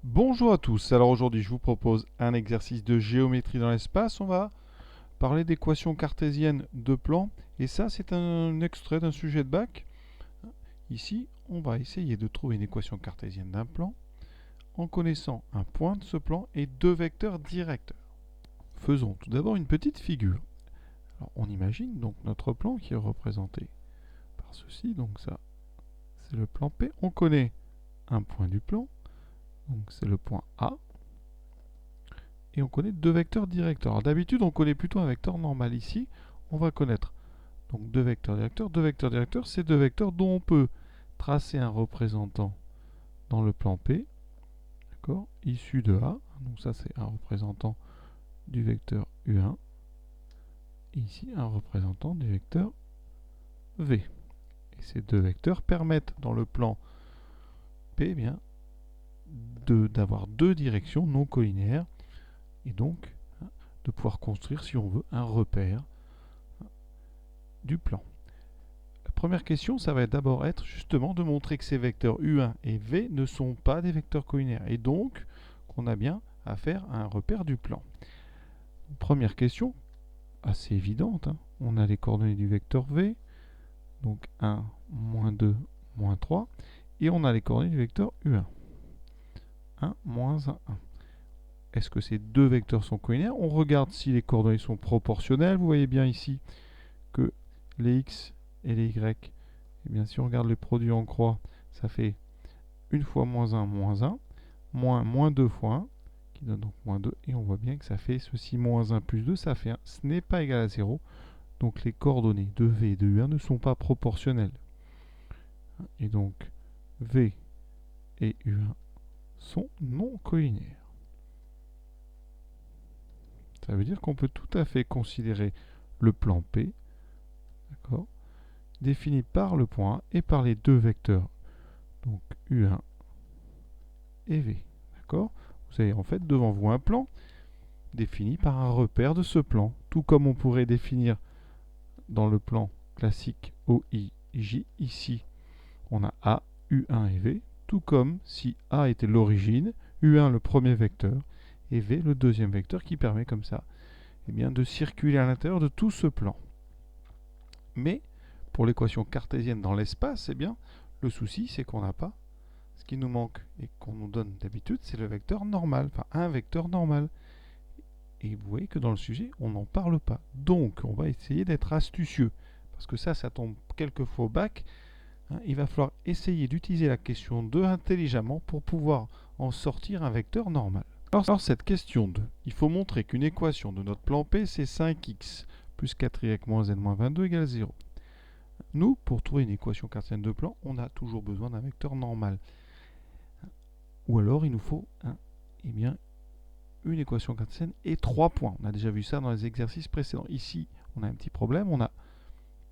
Bonjour à tous, alors aujourd'hui je vous propose un exercice de géométrie dans l'espace. On va parler d'équations cartésiennes de plans et ça c'est un extrait d'un sujet de bac. Ici on va essayer de trouver une équation cartésienne d'un plan en connaissant un point de ce plan et deux vecteurs directeurs. Faisons tout d'abord une petite figure. Alors on imagine donc notre plan qui est représenté par ceci, donc ça c'est le plan P. On connaît un point du plan, donc c'est le point A. Et on connaît deux vecteurs directeurs. Alors d'habitude, on connaît plutôt un vecteur normal. Ici, on va connaître donc deux vecteurs directeurs. Deux vecteurs directeurs, c'est deux vecteurs dont on peut tracer un représentant dans le plan P, d'accord, issu de A. Donc ça, c'est un représentant du vecteur U1. Et ici, un représentant du vecteur V. Et ces deux vecteurs permettent dans le plan P, eh bien, d'avoir deux directions non collinéaires et donc de pouvoir construire, si on veut, un repère du plan. La première question, ça va d'abord être justement de montrer que ces vecteurs U1 et V ne sont pas des vecteurs collinéaires et donc qu'on a bien affaire à un repère du plan. Première question, assez évidente, hein. On a les coordonnées du vecteur V, donc 1, moins 2, moins 3, et on a les coordonnées du vecteur U1. 1, moins 1, 1. Est-ce que ces deux vecteurs sont collinéaires? On regarde si les coordonnées sont proportionnelles. Vous voyez bien ici que les X et les Y, eh bien, si on regarde les produits en croix, ça fait 1 fois moins 1, moins 1, moins 2 fois 1, qui donne donc moins 2, et on voit bien que ça fait ceci moins 1 plus 2, ça fait 1. Ce n'est pas égal à 0, donc les coordonnées de V et de U1 ne sont pas proportionnelles. Et donc V et U1 sont non collinéaires. Ça veut dire qu'on peut tout à fait considérer le plan P, d'accord, défini par le point A et par les deux vecteurs, donc U1 et V. D'accord? Vous avez en fait devant vous un plan défini par un repère de ce plan, tout comme on pourrait définir dans le plan classique OIJ. Ici, on a A, U1 et V, tout comme si A était l'origine, U1 le premier vecteur et V le deuxième vecteur qui permet comme ça, eh bien, de circuler à l'intérieur de tout ce plan. Mais pour l'équation cartésienne dans l'espace, eh bien, le souci c'est qu'on n'a pas. Ce qui nous manque et qu'on nous donne d'habitude, c'est le vecteur normal, enfin un vecteur normal. Et vous voyez que dans le sujet, on n'en parle pas. Donc, on va essayer d'être astucieux. Parce que ça tombe quelquefois au bac. Hein, il va falloir essayer d'utiliser la question 2 intelligemment pour pouvoir en sortir un vecteur normal. Alors cette question 2, il faut montrer qu'une équation de notre plan P, c'est 5x plus 4y moins z moins 22 égale 0. Nous, pour trouver une équation cartésienne de plan, on a toujours besoin d'un vecteur normal. Ou alors, il nous faut eh bien, une équation cartésienne et 3 points. On a déjà vu ça dans les exercices précédents. Ici, on a un petit problème. On a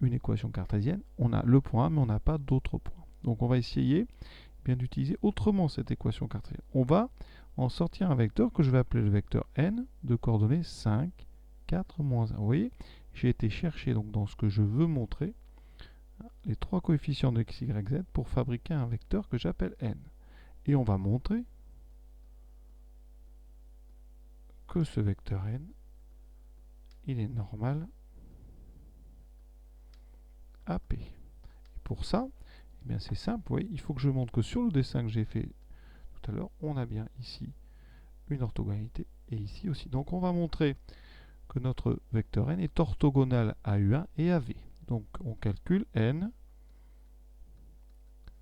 une équation cartésienne, on a le point A, mais on n'a pas d'autres points. Donc on va essayer bien d'utiliser autrement cette équation cartésienne. On va en sortir un vecteur que je vais appeler le vecteur n de coordonnées 5, 4, moins 1. Vous voyez, j'ai été chercher donc dans ce que je veux montrer les trois coefficients de x, y, z pour fabriquer un vecteur que j'appelle n. Et on va montrer que ce vecteur n, il est normal à P. Et pour ça, eh bien c'est simple, vous voyez, il faut que je montre que sur le dessin que j'ai fait tout à l'heure, on a bien ici une orthogonalité et ici aussi. Donc on va montrer que notre vecteur n est orthogonal à U1 et à V. Donc on calcule n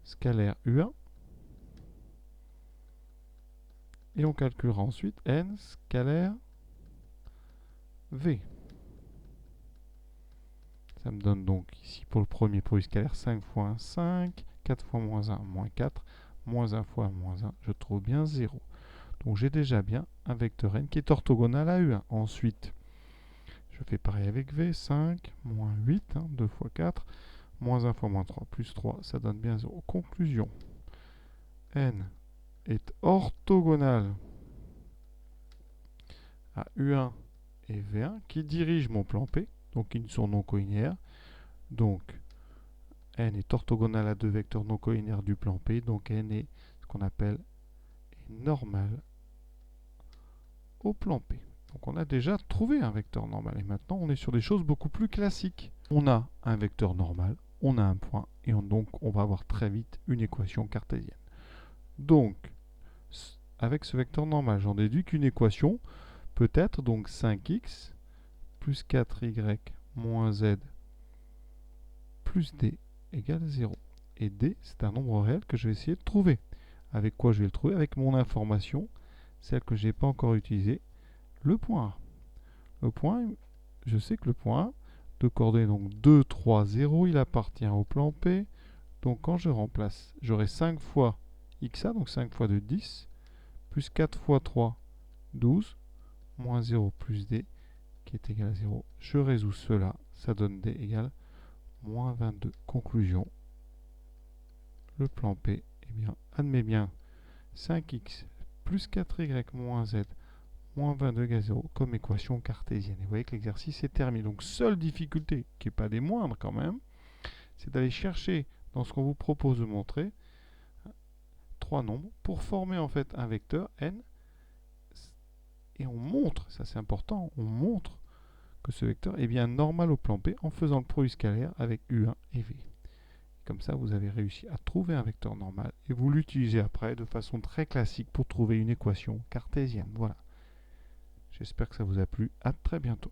scalaire U1 et on calculera ensuite n scalaire V. Ça me donne donc ici pour le premier produit scalaire 5 fois 1, 5, 4 fois moins 1, moins 4, moins 1 fois moins 1, je trouve bien 0. Donc j'ai déjà bien un vecteur n qui est orthogonal à U1. Ensuite, je fais pareil avec V, 5, moins 8, 2 fois 4, moins 1 fois moins 3, plus 3, ça donne bien 0. Conclusion, n est orthogonal à U1 et V1 qui dirigent mon plan P, donc ils sont non collinéaires. Donc n est orthogonal à deux vecteurs non collinéaires du plan P, donc n est ce qu'on appelle normal au plan P. Donc on a déjà trouvé un vecteur normal. Et maintenant, on est sur des choses beaucoup plus classiques. On a un vecteur normal, on a un point, et donc on va avoir très vite une équation cartésienne. Donc, avec ce vecteur normal, j'en déduis qu'une équation peut être donc 5x plus 4y moins z plus d égale 0. Et d, c'est un nombre réel que je vais essayer de trouver. Avec quoi je vais le trouver? Avec mon information, celle que je n'ai pas encore utilisée, le point A. Le point, je sais que le point A, de coordonnées donc 2, 3, 0, il appartient au plan P. Donc quand je remplace, j'aurai 5 fois xa, donc 5 fois 2, 10, plus 4 fois 3, 12, moins 0 plus d, qui est égal à 0. Je résous cela, ça donne d égale moins 22. Conclusion, le plan P, eh bien, admet bien 5x plus 4y moins z moins 22 égale 0 comme équation cartésienne. Et vous voyez que l'exercice est terminé. Donc, seule difficulté, qui n'est pas des moindres quand même, c'est d'aller chercher dans ce qu'on vous propose de montrer trois nombres pour former en fait un vecteur n. Et on montre, ça c'est important, on montre que ce vecteur est bien normal au plan P en faisant le produit scalaire avec U1 et V. Comme ça, vous avez réussi à trouver un vecteur normal et vous l'utilisez après de façon très classique pour trouver une équation cartésienne. Voilà. J'espère que ça vous a plu. À très bientôt.